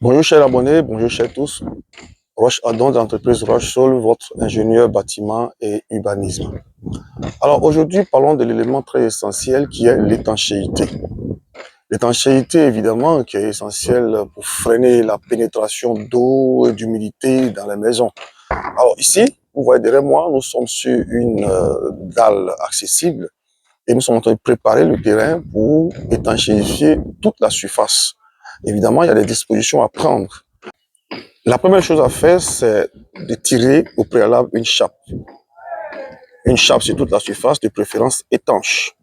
Bonjour chers abonnés, bonjour chers tous. Roche Adon de l'entreprise Roche Sol, votre ingénieur bâtiment et urbanisme. Alors aujourd'hui, parlons de l'élément très essentiel qui est l'étanchéité. L'étanchéité, évidemment, qui est essentielle pour freiner la pénétration d'eau et d'humidité dans les maisons. Alors ici, vous voyez derrière moi, nous sommes sur une dalle accessible et nous sommes en train de préparer le terrain pour étanchéifier toute la surface. Évidemment, il y a des dispositions à prendre. La première chose à faire, c'est de tirer au préalable une chape. Une chape sur toute la surface, de préférence étanche.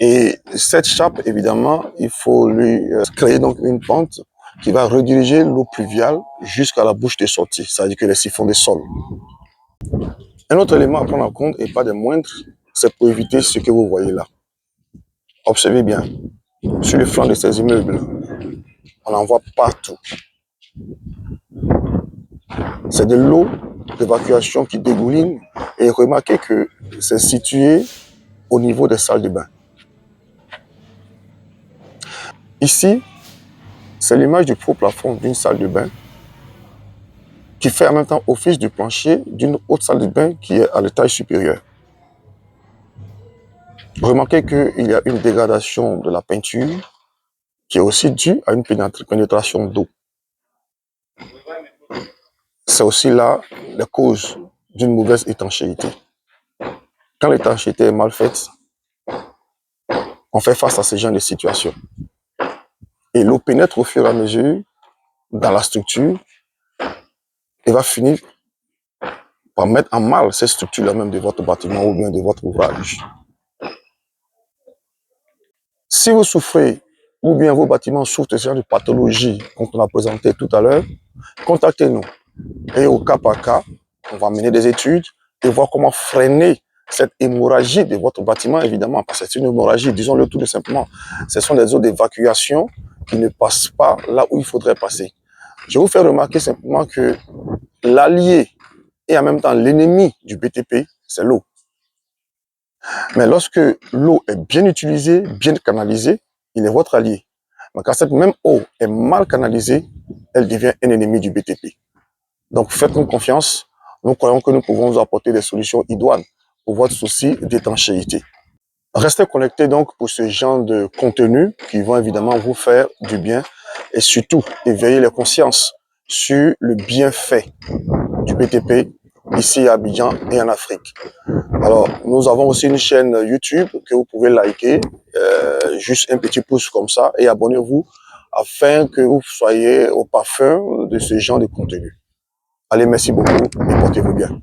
Et cette chape, évidemment, il faut lui créer donc une pente qui va rediriger l'eau pluviale jusqu'à la bouche de sortie, c'est-à-dire que les siphons des sols. Un autre élément à prendre en compte, et pas des moindres, c'est pour éviter ce que vous voyez là. Observez bien, sur le flanc de ces immeubles, on en voit partout. C'est de l'eau d'évacuation qui dégouline et remarquez que c'est situé au niveau des salles de bain. Ici, c'est l'image du faux plafond d'une salle de bain qui fait en même temps office du plancher d'une autre salle de bain qui est à l'étage supérieur. Remarquez qu'il y a une dégradation de la peinture qui est aussi due à une pénétration d'eau. C'est aussi là la cause d'une mauvaise étanchéité. Quand l'étanchéité est mal faite, on fait face à ce genre de situation. Et l'eau pénètre au fur et à mesure dans la structure et va finir par mettre en mal ces structures-là même de votre bâtiment ou bien de votre ouvrage. Si vous souffrez ou bien vos bâtiments souffrent de ce genre de pathologie qu'on a présenté tout à l'heure, contactez-nous. Et au cas par cas, on va mener des études et voir comment freiner cette hémorragie de votre bâtiment, évidemment, parce que c'est une hémorragie, disons-le tout simplement. Ce sont des eaux d'évacuation qui ne passent pas là où il faudrait passer. Je vous fais remarquer simplement que l'allié et en même temps l'ennemi du BTP, c'est l'eau. Mais lorsque l'eau est bien utilisée, bien canalisée, il est votre allié. Mais quand cette même eau est mal canalisée, elle devient un ennemi du BTP. Donc faites-nous confiance, nous croyons que nous pouvons vous apporter des solutions idoines pour votre souci d'étanchéité. Restez connectés donc pour ce genre de contenu qui vont évidemment vous faire du bien et surtout éveiller les consciences sur le bienfait du BTP ici à Abidjan et en Afrique. Alors, nous avons aussi une chaîne YouTube que vous pouvez liker, juste un petit pouce comme ça et abonnez-vous afin que vous soyez au parfum de ce genre de contenu. Allez, merci beaucoup et portez-vous bien.